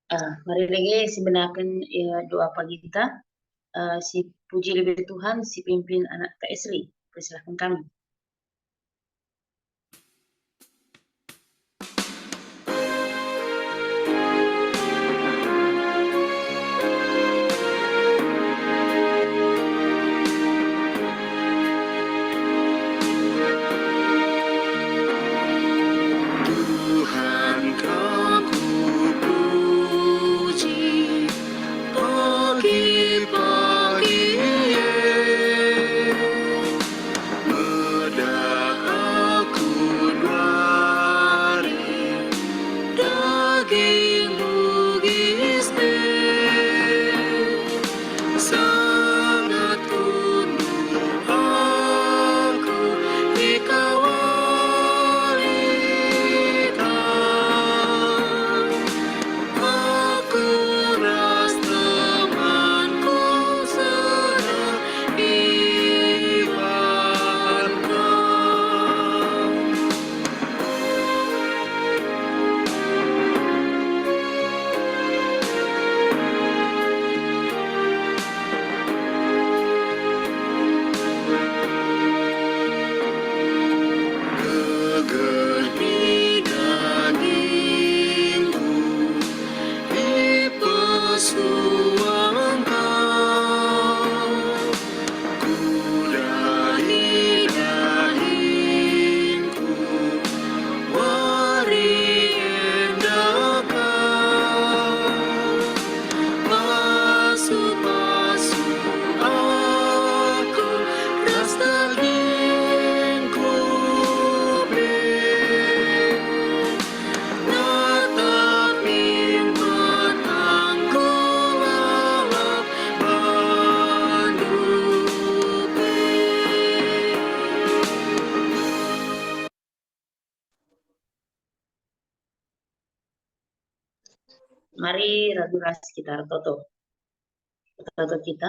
Mari lagi sebenarkan doa pagi kita. Si puji lebih Tuhan, si pimpin anak Kak Esri. Persilahkan kami. Tuhan kau puji pagi-pagi bedak aku dari dagingmu sangat tunduk aku dikawalikan. Aku ras temanku sedang ibaratkan. Geger di dagingku dipesuangkan, kuda di dagingku mari endakan. Pasu-pasu aku ras dagingku natapin batangku lalap bandupe. Mari ragu ras kita toto kita.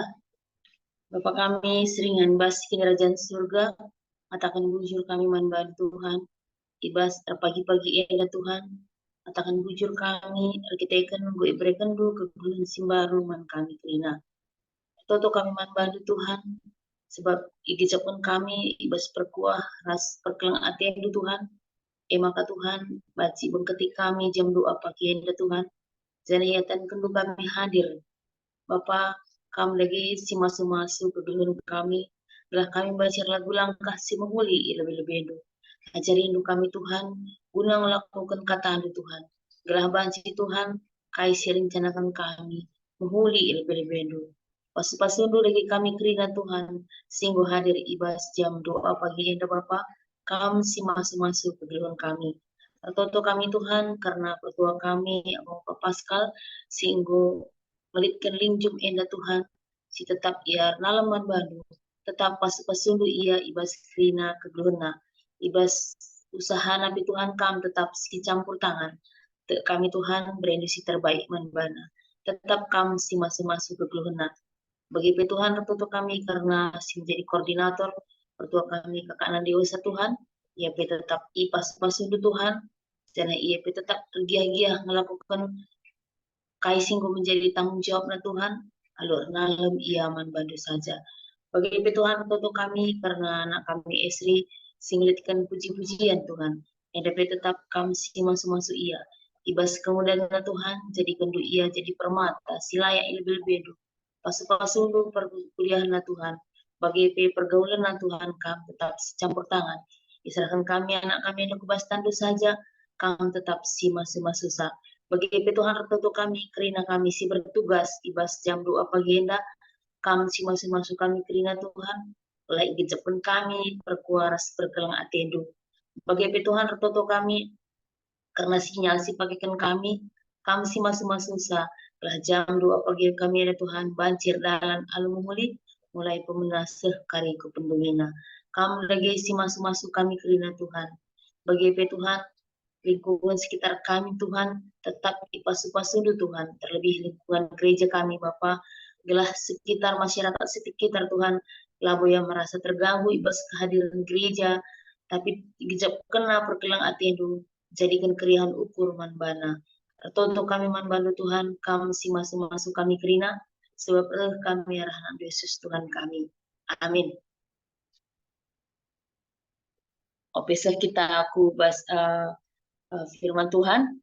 Bapa kami seringan bas kerajaan surga, katakan bujur kami manbadu Tuhan. Ibas terpagi-pagi enda Tuhan, katakan bujur kami, kita ikan gue ibrekan du kegulan simbaru man kami kerina. Toto kami manbadu Tuhan, sebab igijapun kami ibas perkuah ras perkelang atendu Tuhan. Maka Tuhan, baci bengketi kami jam doa pagi enda Tuhan. Zanayatan kendu kami hadir. Bapa, kami lagi si masu-masu ke geluhun kami. Belah kami baca lagu langkah si menghuli lebih-lebih itu. Ajari indu kami Tuhan, guna melakukan kata anda Tuhan. Gelah banci Tuhan, kai si rencanakan kami, menghuli lebih-lebih itu. Pasu-pasundu lagi kami kerina Tuhan, singguh hadir ibas jam doa pagi enda Bapa, kami si masu-masu ke geluhun kami. Toto kami Tuhan, karena pertua kami, Bapak Paskal, singguh melitkan linjum enda Tuhan, si tetap ia nalaman bandu, tetap pasu-pasundu ia ibas kerina ke geluhuna. Ibas usaha Nabi Tuhan kami tetap si campur tangan. Kami Tuhan berendusi terbaik manbana. Tetap kami si masuk-masuk ke geluhuna. Bagi Tuhan tertutup kami karena si menjadi koordinator pertua kami kakak dewasa Tuhan. Ia tetap ipas-pasu Tuhan. Dan ia tetap tergiah-giah melakukan kaisingku menjadi tanggung jawabnya Tuhan. Alur nalem ia manbandu saja. Bagi Tuhan tertutup kami karena anak kami Esri singlitkan puji-pujian Tuhan. Yang dapat tetap kami si masuk-masuk ia. Ibas kemudian Tuhan, jadikan du ia jadi permata, silayak lebih-lebih. Pasu-pasu perkuliahan Tuhan. Bagi pergaulan Tuhan, kami tetap campur tangan. Diserahkan kami, anak kami yang kubas tandu saja, kami tetap si masuk-masuk sa. Bagi Tuhan tertutup kami, kerina kami si bertugas, ibas jam doa pagi hendak, kami si masuk-masuk kami kerina Tuhan, mulai gejapun kami perkuaras perkelang atendu. Bagi Tuhan tertutup kami, karena sinyal si pagikan kami si masuk-masuk sa. Telah jam doa pagi kami ada Tuhan, banjir dalam alam mulit, mulai pemenaseh kariku pendungina. Kami lagi si masuk-masuk kami kerina Tuhan. Bagi Tuhan, lingkungan sekitar kami Tuhan, tetap dipasu-pasu Tuhan, terlebih lingkungan gereja kami Bapa, gelah sekitar masyarakat sekitar Tuhan, labo yang merasa terganggu ibas kehadiran gereja, tapi gejap kena perkelang atendu, jadikan keriahan ukur manbana. Tonton kami manbantu Tuhan, kami si masuk kami kerina, sebab kami arah Yesus Tuhan kami. Amin. Opesa kita aku bas firman Tuhan,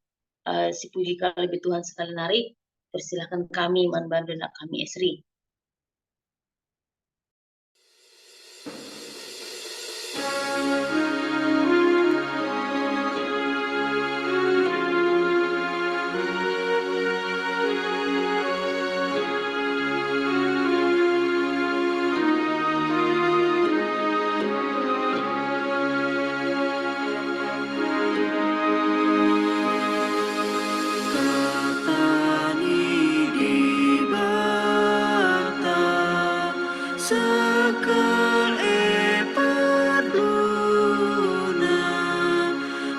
si puji lebih Tuhan sekali narik, persilahkan kami manbantu nak kami Esri. Katani di bata sekal eparduna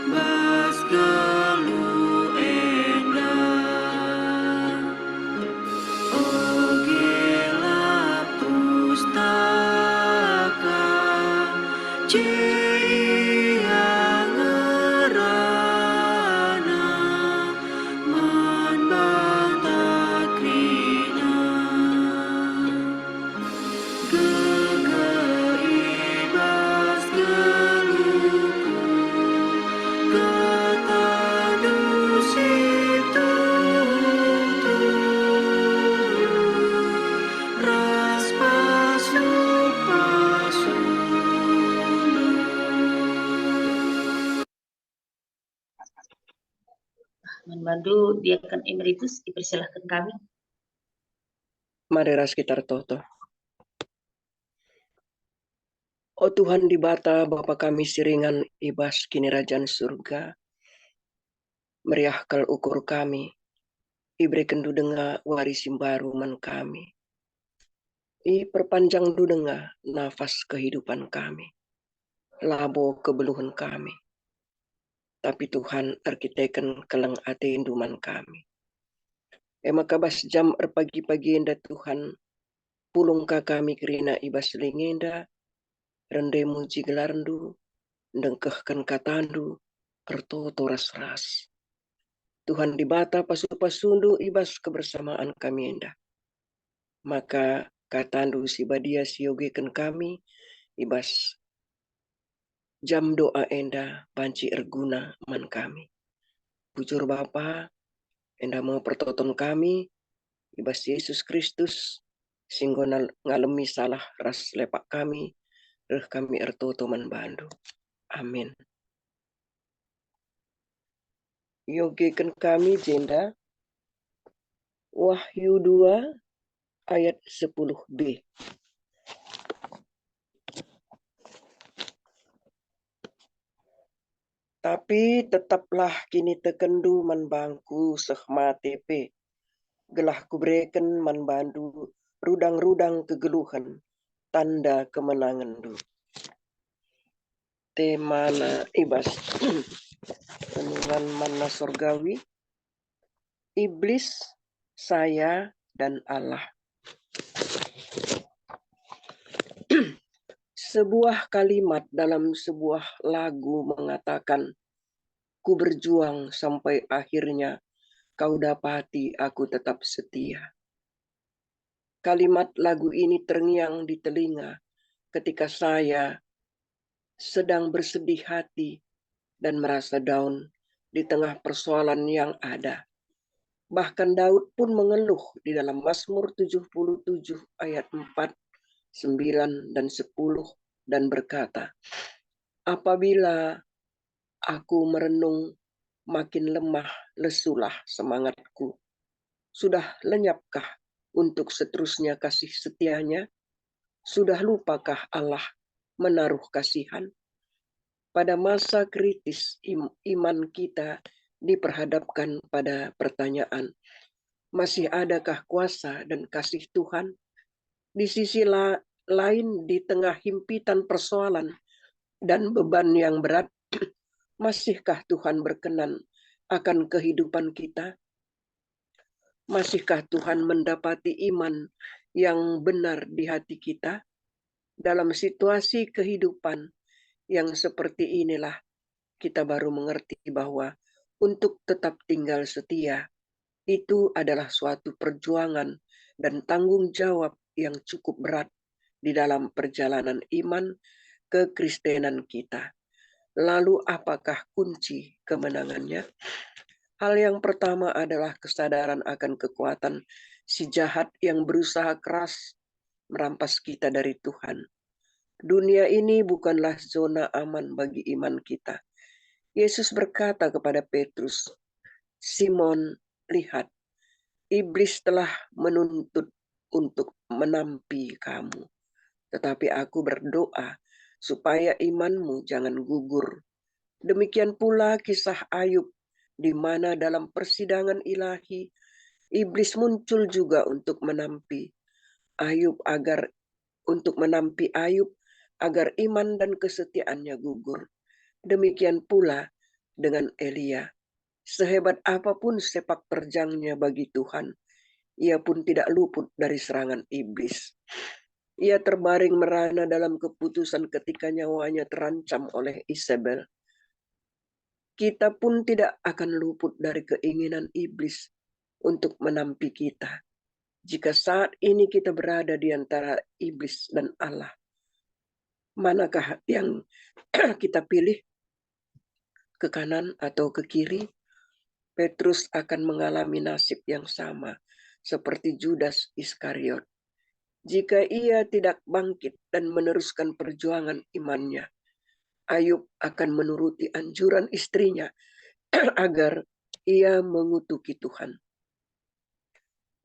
bas galu endah ogela pustaka ngerana man batakrina gegeibas geluku katadusitu ras Manbantu diakan emeritus, dipersilahkan kami. Mari ras kita toto. Oh Tuhan di bata Bapa kami siringan ibas kini rajaan surga. Meriah kal ukur kami. Iberikan du denga warisim baru man kami. I perpanjang du denga nafas kehidupan kami. Labo kebeluhan kami. Tapi Tuhan arkiteken keleng ate induman kami. Makabas jam pagi-pagi enda Tuhan. Pulung ka kami kerina ibas lingenda. Rende muji gelarndu. Dengkehkan katandu. Erto ras-ras. Tuhan di bata pasu-pasundu ibas kebersamaan kami enda. Maka katandu si badia siogekan kami ibas jam doa enda banci erguna man kami. Bujur Bapa enda mau pertoton kami ibas Yesus Kristus singgo ngalemi salah ras lepak kami reh kami ertoto man bandu. Amin. Yogekan kami jenda Wahyu 2 ayat 10b. Tapi tetaplah kini tekendu man bangku sehma tepe. Gelah kubreken man bandu rudang-rudang kegeluhan. Tanda kemenangan du. Temana ibas. Renungan mana sorgawi. Iblis, saya, dan Allah. Sebuah kalimat dalam sebuah lagu mengatakan, ku berjuang sampai akhirnya kau dapati aku tetap setia. Kalimat lagu ini terngiang di telinga ketika saya sedang bersedih hati dan merasa down di tengah persoalan yang ada. Bahkan Daud pun mengeluh di dalam Mazmur 77 ayat 4, 9, dan 10 dan berkata, apabila aku merenung makin lemah lesulah semangatku. Sudah lenyapkah untuk seterusnya kasih setianya? Sudah lupakah Allah menaruh kasihan? Pada masa kritis iman kita diperhadapkan pada pertanyaan, masih adakah kuasa dan kasih Tuhan? Di sisi lain di tengah himpitan persoalan dan beban yang berat, masihkah Tuhan berkenan akan kehidupan kita? Masihkah Tuhan mendapati iman yang benar di hati kita? Dalam situasi kehidupan yang seperti inilah kita baru mengerti bahwa untuk tetap tinggal setia. Itu adalah suatu perjuangan dan tanggung jawab yang cukup berat di dalam perjalanan iman kekristenan kita. Lalu apakah kunci kemenangannya? Hal yang pertama adalah kesadaran akan kekuatan si jahat yang berusaha keras merampas kita dari Tuhan. Dunia ini bukanlah zona aman bagi iman kita. Yesus berkata kepada Petrus, "Simon, lihat, iblis telah menuntut untuk menampi kamu. Tetapi aku berdoa supaya imanmu jangan gugur." Demikian pula kisah Ayub, di mana dalam persidangan ilahi, iblis muncul juga untuk menampi Ayub agar iman dan kesetiaannya gugur. Demikian pula dengan Elia. Sehebat apapun sepak terjangnya bagi Tuhan, ia pun tidak luput dari serangan iblis. Ia terbaring merana dalam keputusan ketika nyawanya terancam oleh Isabel. Kita pun tidak akan luput dari keinginan iblis untuk menampi kita. Jika saat ini kita berada di antara iblis dan Allah, manakah yang kita pilih? Ke kanan atau ke kiri? Petrus akan mengalami nasib yang sama seperti Judas Iskariot. Jika ia tidak bangkit dan meneruskan perjuangan imannya, Ayub akan menuruti anjuran istrinya agar ia mengutuki Tuhan.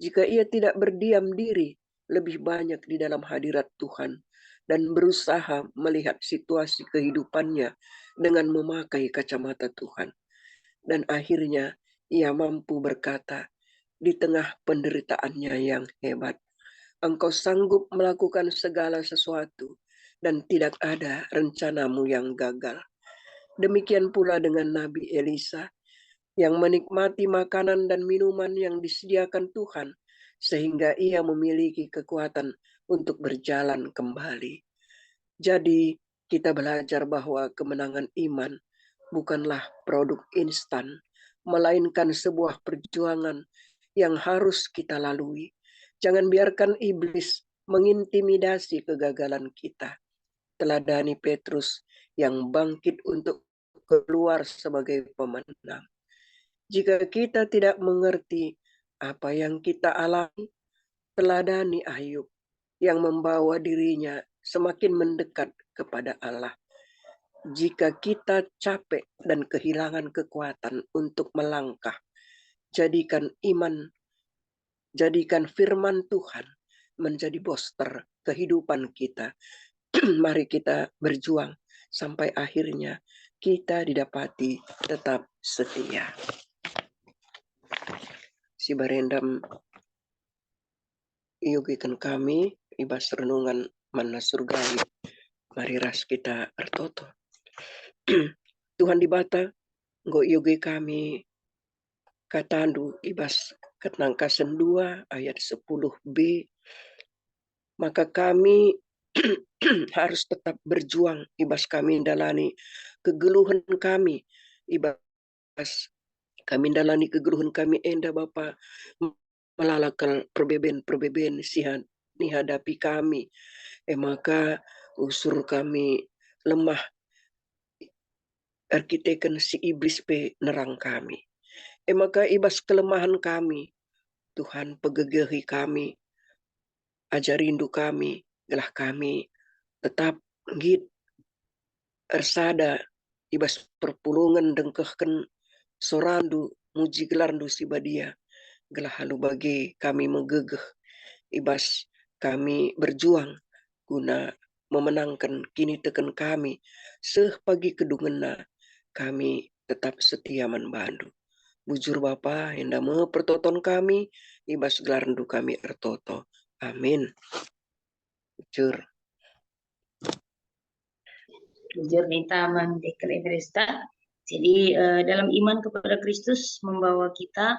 Jika ia tidak berdiam diri lebih banyak di dalam hadirat Tuhan dan berusaha melihat situasi kehidupannya dengan memakai kacamata Tuhan, dan akhirnya ia mampu berkata di tengah penderitaannya yang hebat, "Engkau sanggup melakukan segala sesuatu dan tidak ada rencanamu yang gagal." Demikian pula dengan Nabi Elisa yang menikmati makanan dan minuman yang disediakan Tuhan sehingga ia memiliki kekuatan untuk berjalan kembali. Jadi kita belajar bahwa kemenangan iman bukanlah produk instan, melainkan sebuah perjuangan yang harus kita lalui. Jangan biarkan iblis mengintimidasi kegagalan kita. Teladani Petrus yang bangkit untuk keluar sebagai pemenang. Jika kita tidak mengerti apa yang kita alami, teladani Ayub yang membawa dirinya semakin mendekat kepada Allah. Jika kita capek dan kehilangan kekuatan untuk melangkah, jadikan firman Tuhan menjadi booster kehidupan kita. Mari kita berjuang sampai akhirnya kita didapati tetap setia. Si barendam iugikan kami ibas renungan manna surgawi. Mari ras kita bertoto. Tuhan di bata nggo iugi kami katandu ibas ketangkasan 2 ayat 10b. Maka kami harus tetap berjuang ibas kami dalani kegeluhan kami, ibas kami dalani kegeluhan kami enda Bapa melalakal perbeben sihan dihadapi kami. Maka usur kami lemah arkiteken si iblis pe nerang kami. Maka ibas kelemahan kami, Tuhan pegegehi kami, ajarindu kami, gelah kami tetap git ersada ibas perpulungan dengkehken sorandu muji gelarndu si badia, gelah halu bagi kami megegeh ibas kami berjuang guna memenangkan kini teken kami seh pagi kedungena kami tetap setia manbandu. Bujur Bapa hendama pertoton kami ibas gelarndu kami ertoto. Amin. Bujur. Bujur minta mendeklar Krista. Jadi dalam iman kepada Kristus membawa kita,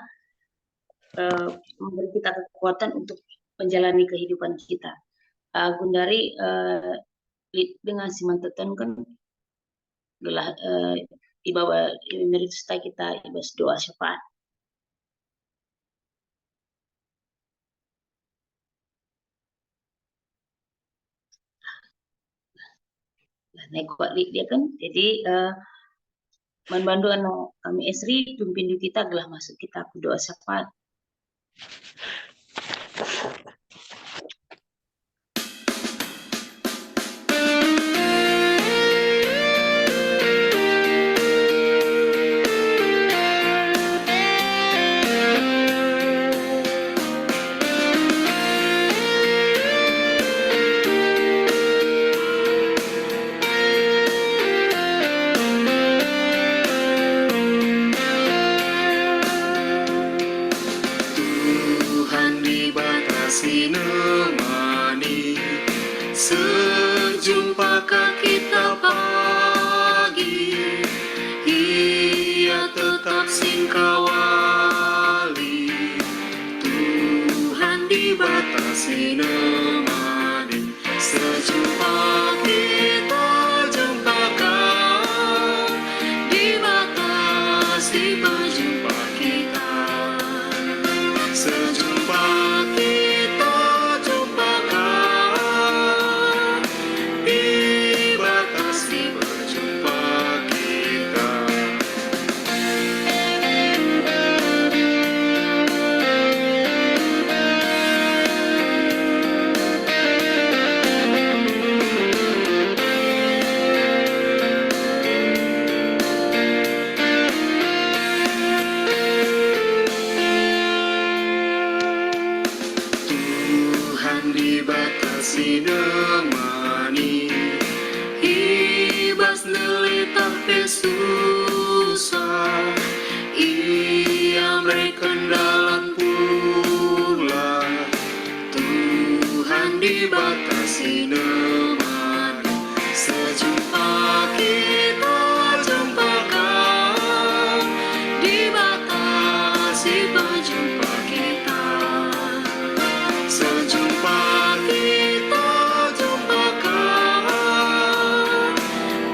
memberi kita kekuatan untuk menjalani kehidupan kita. Gundari dengan siman teton kan gelah bawah emeritus kita ibas doa syafaat. Nah, kuat dia kan, jadi manbandu anu kami Esri tumpindu kita gelah masuk kita doa syafaat. Tuhan dibatasi nemani, sejumpakah kita pagi, Ia tetap singkawali. Tuhan dibatasi nemani, sejumpa kita jumpakan, dibatasi berjumpa kita. Sejumpa kita jumpakan, dibatasi berjumpa kita. Tuhan dibatasi nemani, ibas nelita susah, Ia merekendalan pula. Tuhan dibatasi nemani, sejumpa kita jumpakan, dibatasi berjumpa kita. Sejumpa kita jumpakan,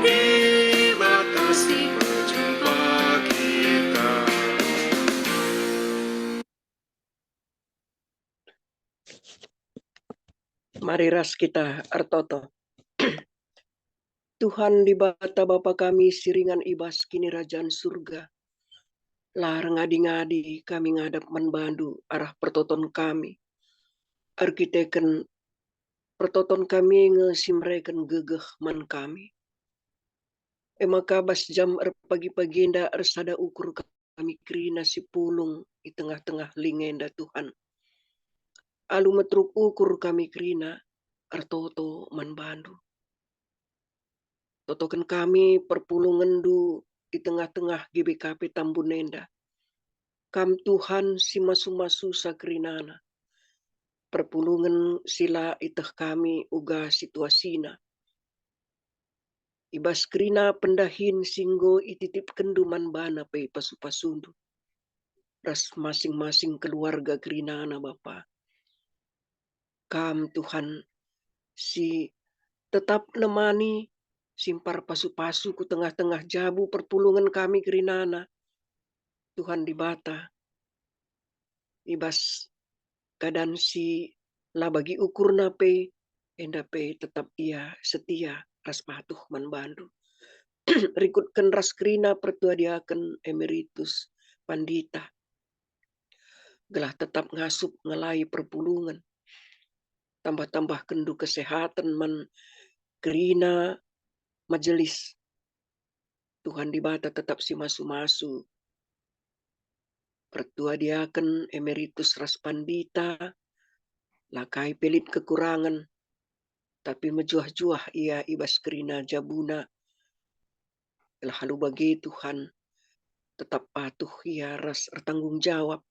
dibatasi berjumpa kita. Mari ras kita artoto. Tuhan di bata Bapa kami siringan ibas kini rajaan surga. Lar ngadi-ngadi kami ngadap manbandu arah pertoton kami. Arkiteken pertoton kami ngesimreken gegeh man kami. Emaka bas jam pagi-pagi nda ersada ukur kami krina si pulung di tengah-tengah lingenda Tuhan. Alu metruk ukur kami krina artoto manbandu. Totokan kami perpulungan du di tengah-tengah GBKP Tambunenda. Kam Tuhan si masu-masu sakrinana. Perpulungan sila itah kami uga situasina. Ibas krina pendahin singgo ititip kenduman bana pe pasu-pasundu. Ras masing-masing keluarga krinana Bapa. Kam Tuhan si tetap nemani simpar pasu-pasu ku tengah-tengah jabu perpulungan kami kerinana. Tuhan di bata. Ibas keadaan si lah bagi ukur nape endape tetap ia setia ras patuh manbandu. Rikutkan ras krina pertuadiakan emeritus pandita. Gelah tetap ngasup ngelai perpulungan. Tambah-tambah kendu kesehatan man krina majelis. Tuhan di bata tetap si masu-masu. Pertuadiakan emeritus ras pandita. Lakai pelit kekurangan. Tapi mejuah-juah ia ibas kerina jabuna. Lalu bagi Tuhan tetap patuh ia ras bertanggung jawab.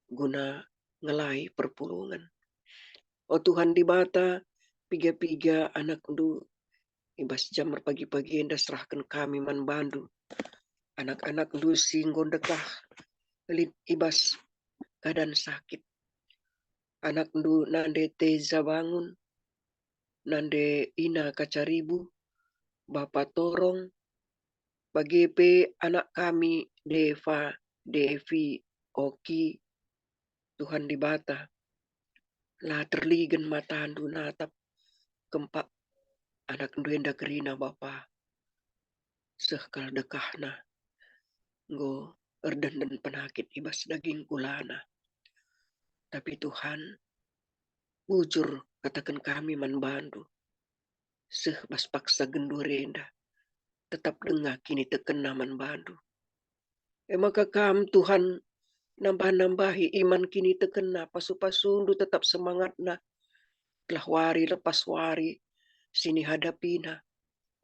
Guna ngelai perpulungan. Oh Tuhan di bata. Piga-piga anak du. Ibas jam pagi-pagi enda serahkan kami manbandu. Anak-anak du singgon dekah. Pelit ibas keadaan sakit. Anak du nande teza bangun. Nande ina kacaribu. Bapa torong. Bagi pe anak kami, Deva, Devi, Oki, Tuhan di bata, la terligen matandu natap kempak anak duenda kerina Bapa, sehkal dekahna, go erden dan penakit ibas daging kulana. Tapi Tuhan, bujur katakan kami manbandu, seh bas paksa gendurenda, tetap dengar kini tekena manbandu. Maka kam Tuhan nambah-nambahi iman kini tekena pasu-pasundu tetap semangatna, telah wari lepas wari, sini hadapina,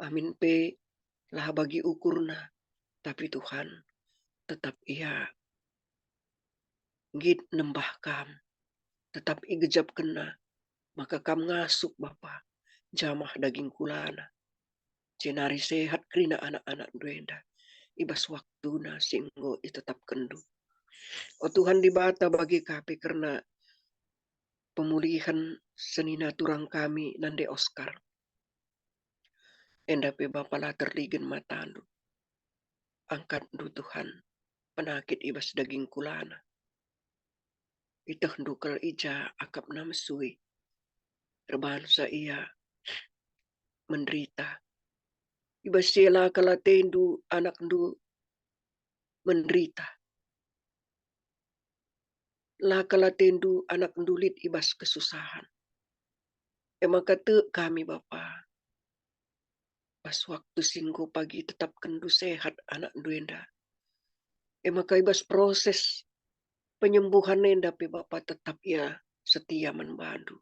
amin pe lah bagi ukurna. Tapi Tuhan tetap ia git nembah kam, tetap igejap kena, maka kam ngasuk Bapa, jamah daging kulana, cenari sehat kerina anak-anak duenda, ibas waktuna singgo tetap kendu. Oh Tuhan di bata bagi kami karena pemulihan senina turang kami nande Oscar. Endape Bapa lah terligen matandu. Angkat du Tuhan, penakit ibas daging kulana. Itah dukal ija akap namsui. Terbansa ia menderita. Ibas sila kalatendu anak du menderita. La kalatendu anak dulit ibas kesusahan. Emang kata kami Bapa, pas waktu singgo pagi tetap kendu sehat anak duenda. Emang ibas proses penyembuhan nenda pe Bapa tetap ia setia membantu.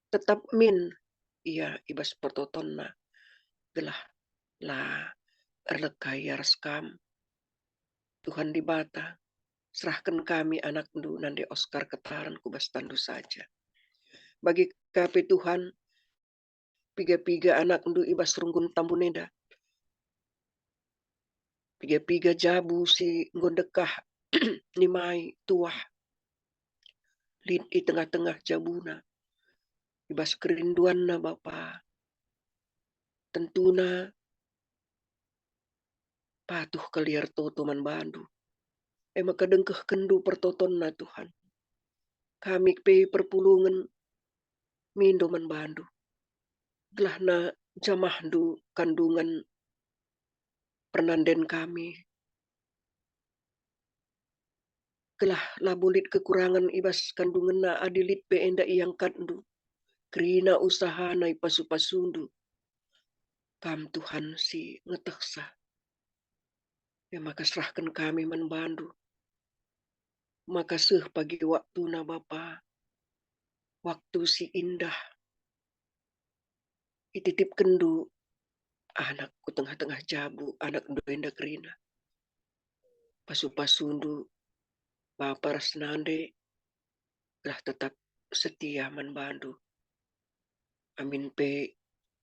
Tetap min ia ibas pertotonna gelah la erlekai skam. Tuhan di bata, serahkan kami anak du nande Oscar ketaran kubas tandu saja. Bagi kami Tuhan, piga-piga anak du ibas runggun tambuneda. Piga-piga jabu si ngondekah nimai tuah. Lid di tengah-tengah jabuna. Ibas kerinduan na Bapa. Tentuna patuh kaliar toto man bandu. Maka dengkeh kendu pertoton na Tuhan. Kami pe perpulungan mindo man bandu. Gelah na jamah du kandungan pernanden kami. Gelah labulit kekurangan ibas kandungan na adilit pe enda iyang kandu. Kerina usaha na ipasu-pasundu. Kam Tuhan si ngeteksa. Maka serahkan kami manbandu. Maka seh pagi waktu na Bapa. Waktu si indah. Ititip kendu. Anakku tengah-tengah jabu. Anak duenda kerina. Pasu-pasundu. Bapa rasnande. Lah tetap setia manbandu. Amin pe.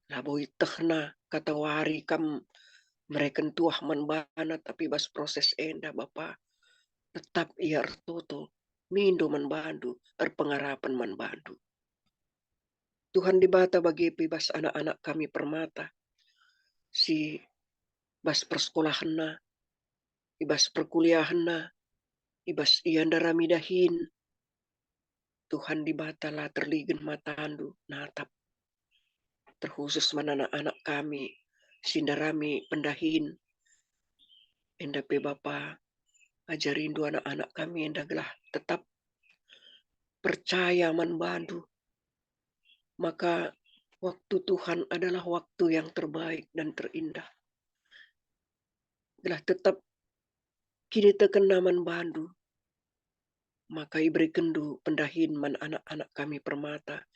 Laboi tehna. Kata wari kam. Mereka tuah manbana. Tapi bas proses enda Bapa. Tetap ia ertoto. Mindo manbandu. Erpengarapan manbandu. Tuhan di bata bagi bebas anak-anak kami permata. Si bas persekolahan na. Ibas perkuliahan na. Ibas ianda ramidahin. Tuhan di bata lah terligen matandu. Natap. Terkhusus mana anak-anak kami. Sindarami pendahin. Enda pe Bapa. Ajarin dua anak-anak kami. Enda gelah tetap percaya manbandu. Maka waktu Tuhan adalah waktu yang terbaik dan terindah. Gelah tetap kini terkena manbandu. Maka iberi kendu pendahin man anak-anak kami permata.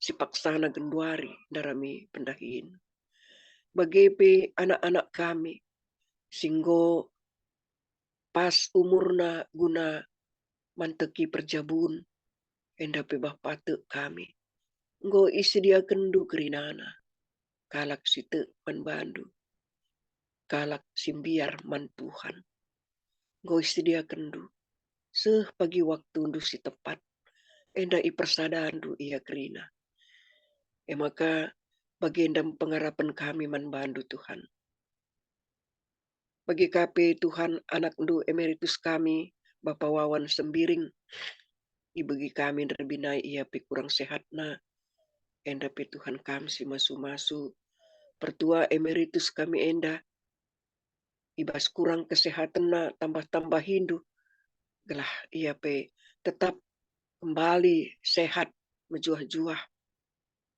Si paksana genduari darami pendahin. Bagepe anak-anak kami. Singgo pas umurna guna manteki perjabun. Endape Bapa te kami. Nggo isi dia kendu kerinana. Kalak si te manbandu. Kalak simbiar man Tuhan. Nggo isi dia kendu. Seh pagi waktu ndu si tepat. Enda i persadandu ia kerina. Maka bagendam pengharapan kami manbandu Tuhan. Bagi KP Tuhan anak ndu emeritus kami, Bapak Wawan Sembiring, ibagi kami terbinai ia pi kurang sehatna, enda pi Tuhan kami si masu-masu, pertua emeritus kami enda, ibas kurang kesehatan na tambah-tambah hindu, gelah ia pe tetap kembali sehat, menjuah-juah,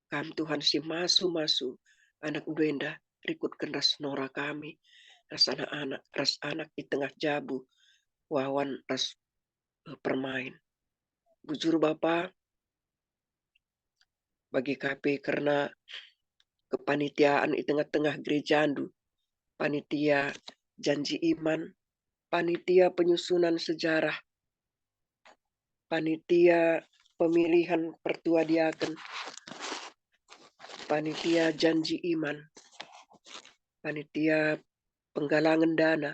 kam Tuhan si masu-masu, anak duenda, rikut ras nora kami, ras anak di tengah jabu, wawan ras permain. Bujur Bapa, bagi KP karena kepanitiaan di tengah-tengah gereja andu, panitia janji iman, panitia penyusunan sejarah, panitia pemilihan pertua diaken, panitia janji iman, panitia penggalangan dana,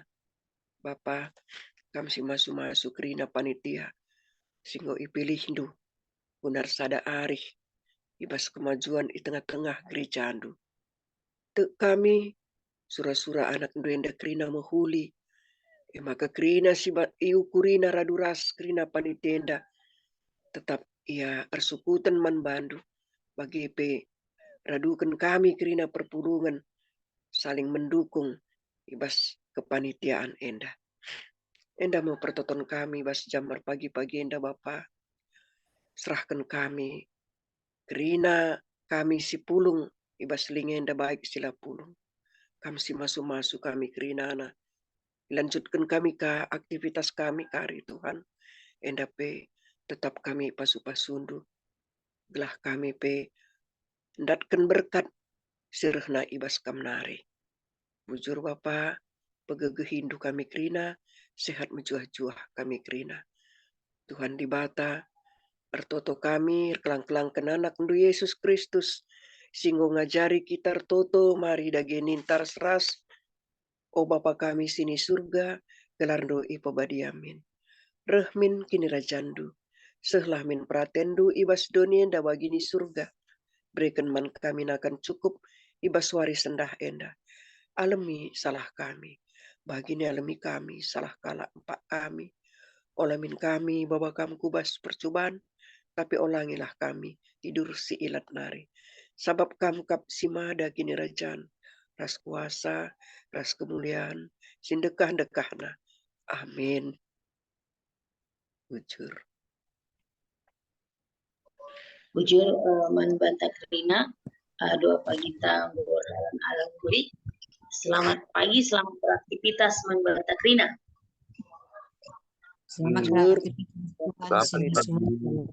Bapa kami si masuk rina panitia, singgo ipilih ndu, benar sada arih, ibas kemajuan di tengah-tengah gereja andu. Te kami sura-sura anak duenda krina mahuli, maka krina si iu kurina raduras krina panitenda, tetap ia ersukutan man bandu, bagi pe radukan kami krina perpulungan, saling mendukung, ibas kepanitiaan enda. Enda mau pertoton kami bas jamar pagi-pagi enda Bapa, serahkan kami, krina kami si pulung, ibas lingenda baik sila pulung. Kami si masuk-masuk kami kerinana. Lanjutkan kami ke aktivitas kami kari Tuhan. Enda pe tetap kami pasu-pasundu. Gelah kami pe ndatkan berkat sirhna ibas kamnari. Bujur Bapa, pegegehindu kami kerina, sehat menjuah-juah kami kerina. Tuhan di bata, ertoto kami, kelang-kelang kenanak ndu Yesus Kristus, singgo ngajari kita ertoto, mari dage nintar seras, o Bapa kami sini surga, gelardo ipabadiamin. Rehmin kini rajandu, sehlah min pratendu ibas donien da bagini surga, berikan man kami nakan cukup, ibas waris sendah enda. Alami salah kami, bagini alami kami, salah kala empat kami. Olamin kami, bawa kami kubas percobaan, tapi olangilah kami, tidur si ilat nari. Sabab kamu kap simada kini rajan, ras kuasa, ras kemuliaan, sindekah-dekahna. Amin. Bujur. Bujur manbanta Krina, doa pagi tangguran alam kuri. Selamat pagi, selamat beraktivitas manbanta Krina. Selamat Bujur. beraktivitas Tuhan Selamat sini pagi. semua.